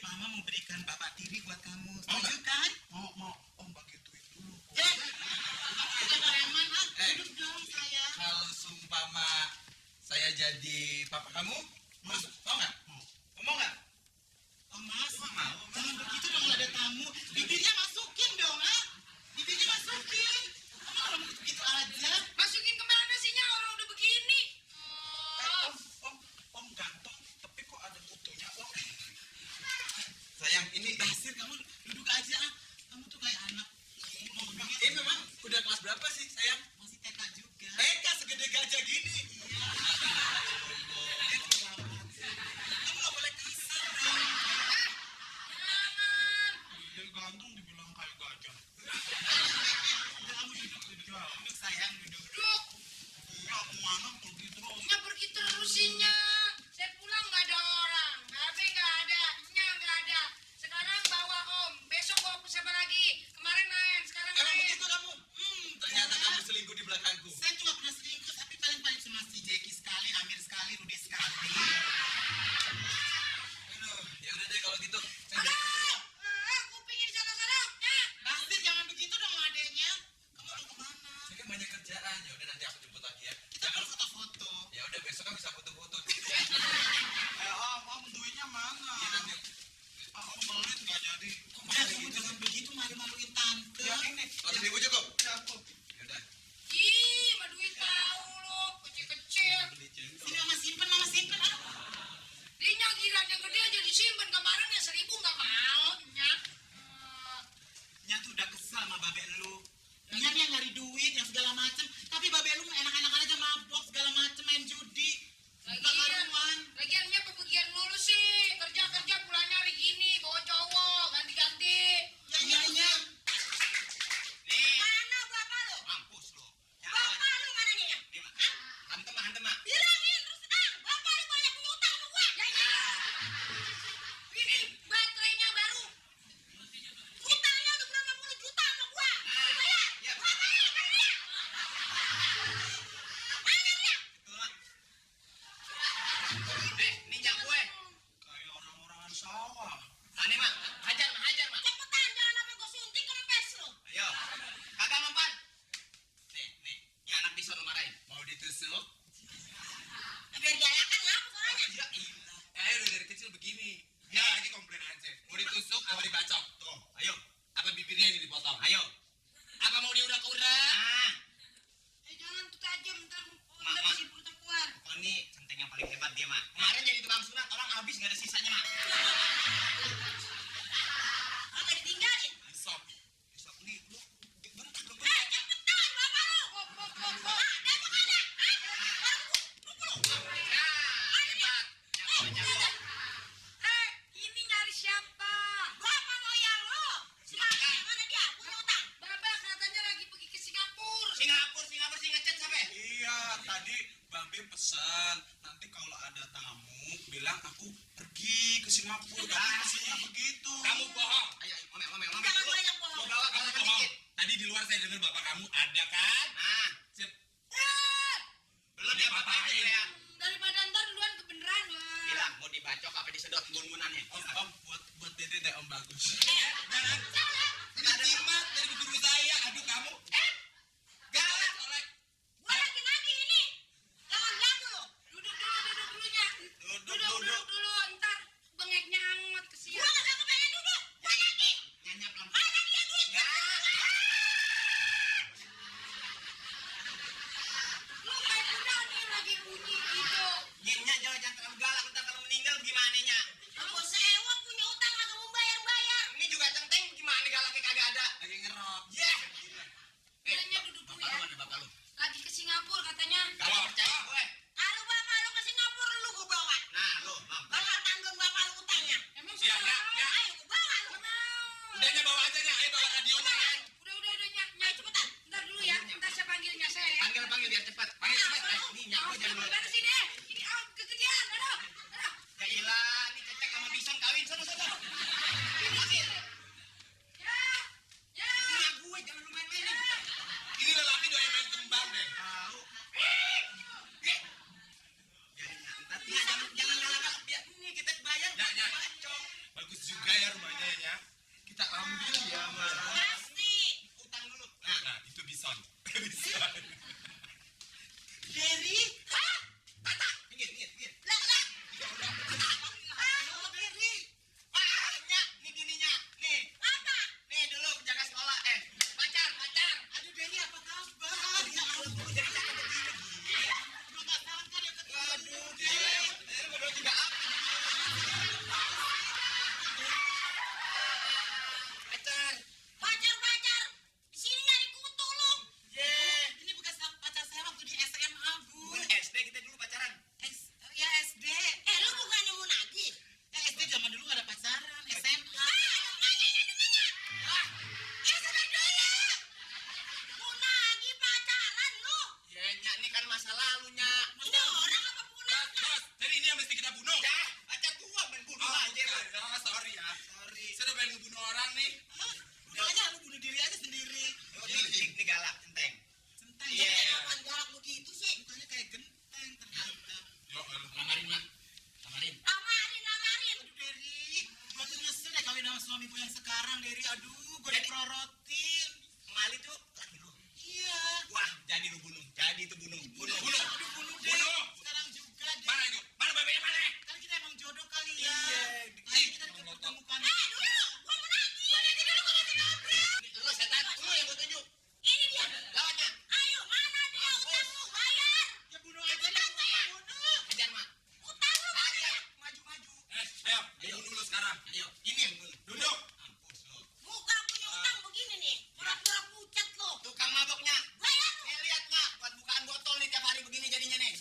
Mama mau berikan bapak tiri buat kamu. Setuju kan? Mau. Om bagituin dulu. Udah preman, duduk dong saya. Kalau sumpama saya jadi papa kamu, mau nggak? Mau nggak? Oh mas, jangan begitu dong, ada tamu. Bibirnya masukin dong, ah. Bibirnya masukin. Kamu kalau begitu aja. Masukin kemana sihnya orang udah begini? Om ganteng, tapi kok ada fotonya om? Sayang, ini Basir, kamu duduk aja, ah. Kamu tuh kayak anak. ini memang udah kelas berapa sih, sayang? Masih TK juga. TK segede gajah gini. Kamu nggak boleh kasar dong. Dia ganteng dibilang kayak gajah. Udah kamu duduk. Duduk sayang, duduk. Duduk. Ya kemana pergi terus? Nya pergi terus sihnya. Saya pulang nggak ada orang. HP nggak ada. Nya nggak ada. Sekarang bawa om. Besok bawa siapa lagi? Kemarin main, sekarang Emang main. begitu kamu? Ternyata kamu selingkuh di belakangku. Saya cuma pernah selingkuh, tapi paling-paling cuma si Jackie sekali, Amir sekali, Rudy sekali. Aduh, ya udah deh kalau gitu. Saya Aduh, jalan dulu ya. kupingnya di sana-sana. Basir, jangan begitu dong sama adeknya. Kamu mau kemana? Saya kan banyak kerjaan. Ya udah nanti aku jemput lagi ya. Kita mau foto-foto. Ya udah besok kan bisa foto-foto. Om duitnya mana? Iya, nanti. Om pelit nggak jadi. Udah, kamu jangan begitu malu-maluin tante. Ya ini. 100.000 cukup? Ya aku. Ya udah. Ih, mah duit tahu lo, kecil-kecil. Beli cendol. Sini mama simpen, ah. Dinya gila yang gede aja disimpan kemarin ya 1.000 nggak mau. Nya. Nya tuh udah kesal sama babek lu. Nya dia nyari duit yang segala macem, tapi babek lu enak-enakan aja mabok segala macem, main judi. Gak karuan. Lagian nya kebagian mulu sih. Kerja pulangnya hari gini, bawa cowok, ganti-ganti. Nya. Nih, Mana bapak lu? mampus lu. Bapak lu mana nih? Hantem mah. Bilangin terus terang, bapak lu banyak punya utang sama gua. Ini baterainya baru. Utangnya udah berapa puluh juta sama gua. Bayar. Ya. Mana dia? Ini jak gue. Kayak orang-orangan sawah. Nih, Mak. Hajar, Mak. Cepetan, jangan sampai gua suntik kempes lu. Ayo. Kagak mempan. Nih. Ini anak bisa lu marahin. Mau ditusuk? Biar dialakan ngapa suaranya? Ya ilah. Udah dari kecil begini. Ya lagi komplain aja. Mau ditusuk, mau dibacok. Tuh, ayo. Apa bibirnya ini dipotong? Ayo. Apa mau diurak-urak? Jangan tuh tajam, ntar Mak. bisa putar keluar. Oh, ini centeng yang paling hebat dia, Mak. Kemarin jadi tukang sunat, orang habis nggak ada sisanya, Mak. Nggak ditinggalin. Isop nih, lu bentar dong. Cepetan, bapak lu. Ada mana? Ini nyari siapa? Bapak moyang lo. Siapa? Mana dia? Punya utang. Bapak katanya lagi pergi ke Singapura. Singapura sih ngechat sampai. Iya, tadi Bang Bim pesan. Nanti kalau ada tamu, bilang aku pergi ke Singapura. Tapi maksudnya begitu. Kamu bohong. Ayo, ngomel. Jangan banyak bohong. Gua bawa kamu sedikit. Tadi di luar saya dengar bapak kamu ada kan? Nah, sip. Belum dia papain ya. Daripada ntar duluan kebeneran lah. Bilang mau dibacok apa disedot gun-gunannya. Om buat Dede deh Om bagus. Jangan. Nggak jimat dari guru saya. Aduh kamu. Galak oleh. Gua lagi ini. Jangan ganggu lo. Duduk dulunya. Duduk dulu. Ntar bengeknya hangat kesian. Gua nggak kepengen duduk. Gua lagi. Nyanyap lampu. Mana dia duitnya? Lu kayak kuda nih lagi bunyi gitu. Nyenyak jangan terlalu galak. Ntar kalau meninggal gimana nya? Aku sewa punya utang agak mau bayar. Ini juga centeng gimana galaknya kagak ada. Lagi sekarang Diri, aduh, gue diprorotin. Mali tuh laki lu. Iya. Wah, jadi lu bunuh. Jadi itu bunuh. Bunuh. Aduh, bunuh deh. Bunuh. Sekarang juga deh. Mana itu? Mana babenya mana? Kan kita emang jodoh kali ya. Iya. Ayo kita dipertemukan. Dulu, gua mau nagih. Gua nagih dulu, gua masih nabrak. Lu setan, lu yang gua tunjuk. Ini dia. Lawannya. Ayo, mana dia utangmu? Bayar. Ya bunuh aja lah, bunuh. Hajar, Mak. Utang lu mana? Maju-maju. Ayo bunuh lu sekarang. Ayo, ini yang bunuh. Duduk. Mampus lu. Muka punya utang begini nih. Pura-pura pucat lo. Tukang maboknya. Bayar lu. Nih lihat, Mak, buat bukaan botol nih tiap hari begini jadinya nih.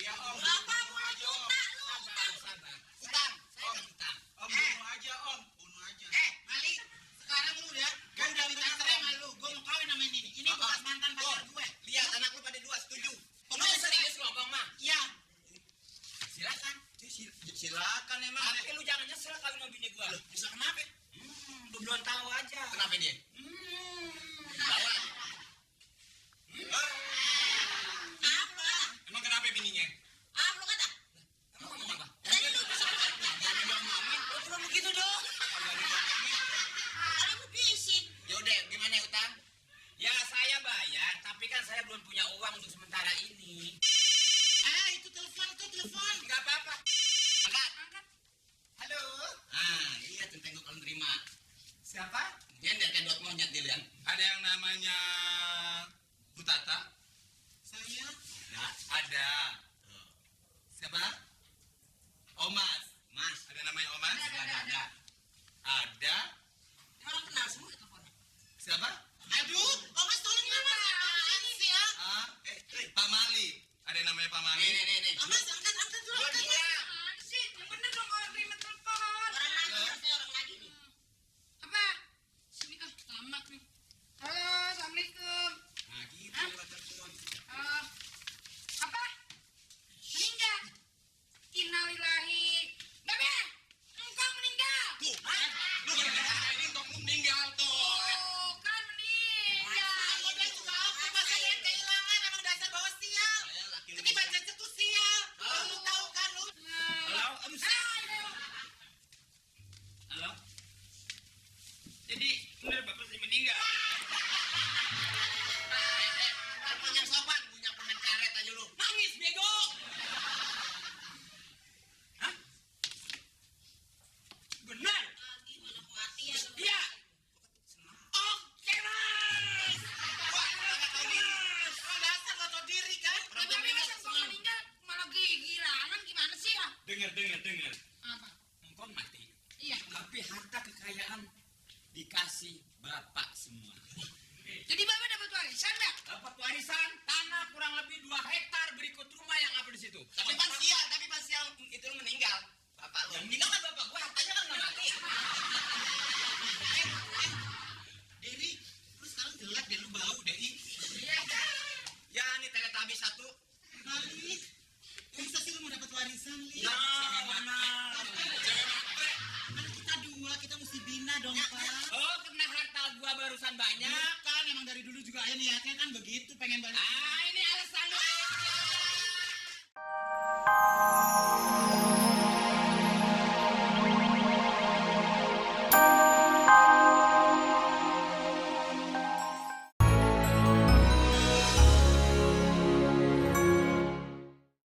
Iya, Om. Berapa puluh juta lu utang? Sabar. Utang. Saya kan utang. Om bunuh aja Om, bunuh aja. Mali, sekarang lu ya, gue udah minta cerai sama lu. Gue mau kawin sama ini. Ini bekas mantan pacar gue. Lihat anak lu pada dua setuju. Pokoknya serius lu, Abang, Mak. Iya. Silakan. Silakan emang. Tapi lu jangan nyesel kalau mau bini gua. Loh, bisa kenapa? Lu belum tahu aja. Kenapa dia? Bawa. Apa? Emang kenapa bininya? Apa lu kata? Emang ngomong apa? Tadi lu bisa Jangan ngomongin. Lu belum begitu dong. kalau lu bisik. Yaudah, gimana ya utang? Ya saya bayar, tapi kan saya belum punya uang untuk sementara ini. Itu telepon, telepon. Enggak apa-apa. Angkat. Halo. Ah, iya centeng gua kalau nerima. Siapa? Dia dari kedot monyet dilihat. Ada yang namanya Bu Tata? Saya. Ya, ada. Siapa? Omas. Mas. Ada namanya Omas? Ada. Ada. Orang kenal semua teleponnya. Siapa? Aduh, Omas tolong apaan sih ya? Pak Mali. Ada yang namanya Pak Mali. Nih. Omas angkat dulu. Dua Angkat. dia. Apaan sih? Yang bener dong kalau terima telepon. Orang lagi, harusnya orang lagi nih. Apa? Sini lama nih. Halo, assalamualaikum. Nah, gitu lah telepon. Apa? Meninggal? Innalillahi. Bebe, engkau meninggal. Tuh, lu gara-gara ini untuk lu meninggal tuh. Oh, kan meninggal. Aku bilang juga apa? Masa ada yang kehilangan emang dasar bawa sial. Saya laki lu. Ini baca tuh sial. Lu tahu kan lu? Halo, Halo. Jadi bener bapak saya meninggal. Telepon yang sopan, punya permen karet aja lu. Nangis bego. Hah? Benar. Gimana kematian? Iya. Oke, Mas. Wah, enggak tahu diri. Emang dasar gak tau diri kan? Orang Tapi meninggal masa engkau senang. meninggal malah girangan gimana sih ya? Dengar. Apa? Engkau mati. Iya. Tapi harta kekayaan dikasih bapak semua. Jadi bapak dapat warisan nggak? Dapat warisan tanah kurang lebih 2 hektar berikut rumah yang ada di situ. Tapi pas siang itu lu meninggal. Bapak lu. Yang meninggal kan bapak gua, hartanya kan nggak mati. Diri, lu sekarang jelek deh, lu bau deh. Iya. Ya, ini Teletubbies 1. Mali, bisa sih lu mau dapat warisan, Li? Ya, mana? Kan kita dua, kita mesti bina dong, Pak. Oh, karena harta gua barusan banyak. Kan emang dari dulu juga ayah niatnya kan begitu, pengen balik. Ah,